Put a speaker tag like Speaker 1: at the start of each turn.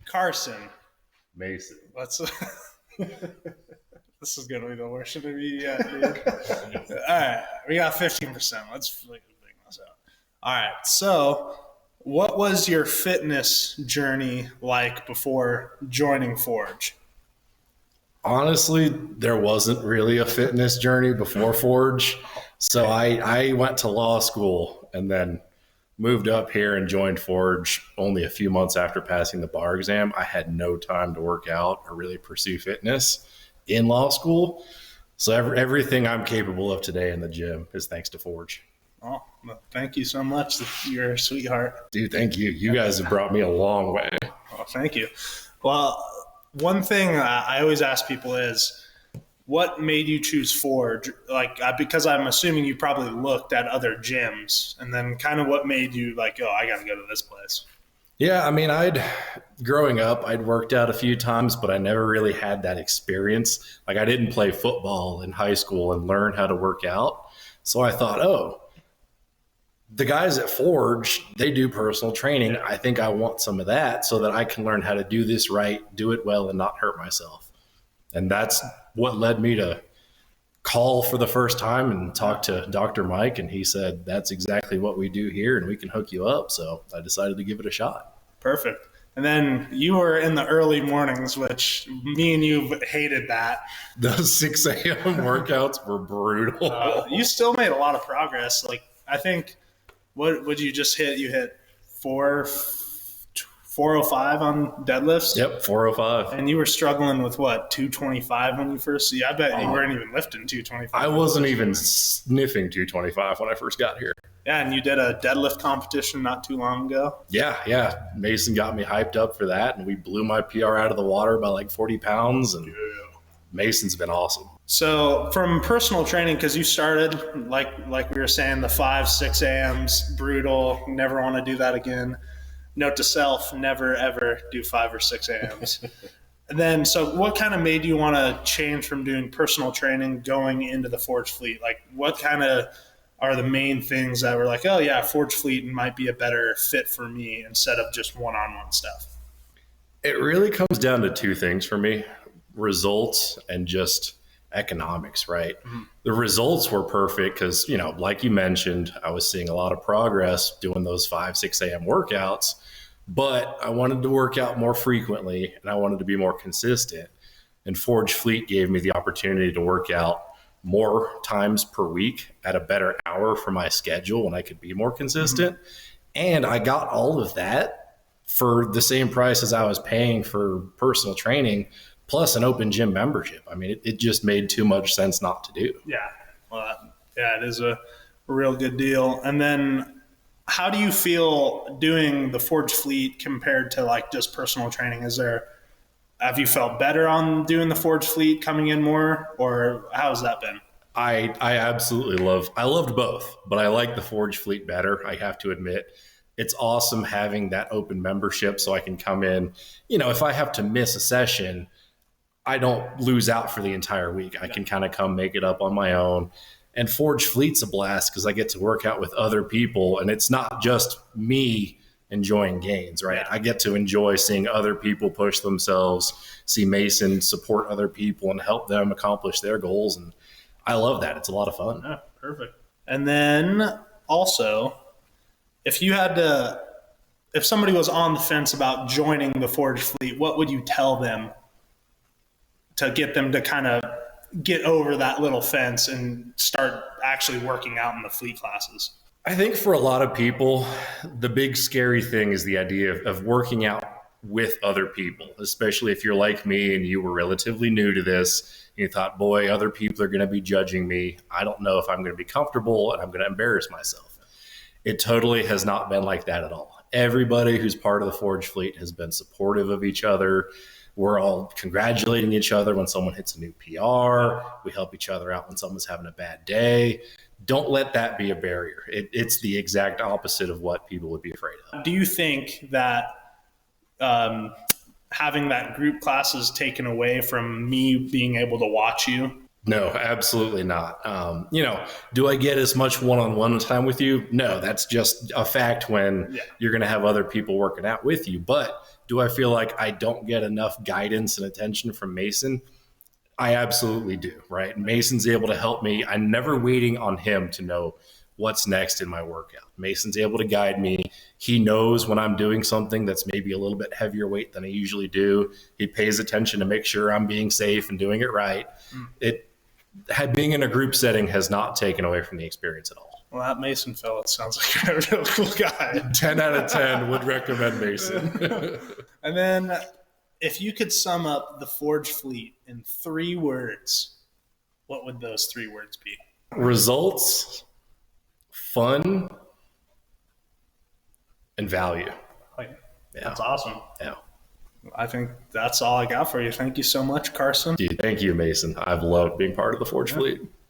Speaker 1: Carson.
Speaker 2: Mason.
Speaker 1: Let's. This is gonna be the worst interview yet, dude. All right, we got 15%. Let's figure this out. All right, so what was your fitness journey like before joining Forge?
Speaker 2: Honestly, there wasn't really a fitness journey before Forge. So I went to law school and then moved up here and joined Forge only a few months after passing the bar exam. I had no time to work out or really pursue fitness in law school. So everything I'm capable of today in the gym is thanks to Forge.
Speaker 1: Oh, well, thank you so much. You're a sweetheart.
Speaker 2: Dude, thank you. You guys have brought me a long way.
Speaker 1: Oh, thank you. Well, one thing I always ask people is, what made you choose Forge? Because I'm assuming you probably looked at other gyms, and then kind of what made you like, oh, I got to go to this place.
Speaker 2: Yeah, I mean, growing up, I'd worked out a few times, but I never really had that experience. Like, I didn't play football in high school and learn how to work out. So I thought, oh, the guys at Forge, they do personal training. I think I want some of that so that I can learn how to do this right, do it well, and not hurt myself. And that's what led me to call for the first time and talk to Dr. Mike, and he said, that's exactly what we do here, and we can hook you up. So I decided to give it a shot.
Speaker 1: Perfect. And then you were in the early mornings, which me and you hated that.
Speaker 2: Those 6 a.m. workouts were brutal.
Speaker 1: You still made a lot of progress. Like, I think, what would you just hit? You hit 405 on deadlifts?
Speaker 2: Yep, 405.
Speaker 1: And you were struggling with what, 225 when you first? Yeah, I bet you weren't even lifting 225.
Speaker 2: I wasn't even sniffing 225 when I first got here.
Speaker 1: Yeah, and you did a deadlift competition not too long ago.
Speaker 2: Yeah. Mason got me hyped up for that, and we blew my PR out of the water by like 40 pounds, and Mason's been awesome.
Speaker 1: So from personal training, because you started, like we were saying, the 5, 6 a.m.s, brutal, never want to do that again. Note to self, never, ever do 5 or 6 a.m.s. And then, so what kind of made you want to change from doing personal training going into the Forge Fleet? Like, what kind of are the main things that were like, oh yeah, Forge Fleet might be a better fit for me instead of just one-on-one stuff?
Speaker 2: It really comes down to two things for me: results and just economics, right? Mm-hmm. The results were perfect because, like you mentioned, I was seeing a lot of progress doing those 5, 6 a.m. workouts, but I wanted to work out more frequently and I wanted to be more consistent. And Forge Fleet gave me the opportunity to work out more times per week at a better hour for my schedule and I could be more consistent. Mm-hmm. And I got all of that for the same price as I was paying for personal training, plus an open gym membership. I mean, it just made too much sense not to do.
Speaker 1: Yeah. Well, it is a real good deal. And then how do you feel doing the Forge Fleet compared to like just personal training? Have you felt better on doing the Forge Fleet coming in more, or how's that been?
Speaker 2: I absolutely loved both, but I like the Forge Fleet better. I have to admit, it's awesome having that open membership so I can come in. If I have to miss a session, I don't lose out for the entire week. I can kind of come make it up on my own. And Forge Fleet's a blast because I get to work out with other people, and it's not just me enjoying gains, right? I get to enjoy seeing other people push themselves, see Mason support other people and help them accomplish their goals. And I love that. It's a lot of fun.
Speaker 1: Yeah, perfect. And then also, if somebody was on the fence about joining the Forge Fleet, what would you tell them to get them to kind of get over that little fence and start actually working out in the fleet classes?
Speaker 2: I think for a lot of people, the big scary thing is the idea of working out with other people, especially if you're like me and you were relatively new to this. You thought, boy, other people are going to be judging me. I don't know if I'm going to be comfortable and I'm going to embarrass myself. It totally has not been like that at all. Everybody who's part of the Forge Fleet has been supportive of each other. We're all congratulating each other when someone hits a new PR. We help each other out when someone's having a bad day. Don't let that be a barrier. It's the exact opposite of what people would be afraid of.
Speaker 1: Do you think that having that group classes taken away from me being able to watch you
Speaker 2: No, absolutely not. Do I get as much one-on-one time with you? No, that's just a fact when you're going to have other people working out with you. But do I feel like I don't get enough guidance and attention from Mason? I absolutely do, right? Mason's able to help me. I'm never waiting on him to know what's next in my workout. Mason's able to guide me. He knows when I'm doing something that's maybe a little bit heavier weight than I usually do. He pays attention to make sure I'm being safe and doing it right. Being in a group setting has not taken away from the experience at all.
Speaker 1: Well, that Mason fellow sounds like a real cool guy.
Speaker 2: 10 out of 10 would recommend Mason.
Speaker 1: And then if you could sum up the Forge fleet in 3 words, what would those 3 words be?
Speaker 2: Results, fun, and value.
Speaker 1: That's awesome.
Speaker 2: Yeah.
Speaker 1: I think that's all I got for you. Thank you so much, Carson.
Speaker 2: Dude, thank you, Mason. I've loved being part of the Forge fleet.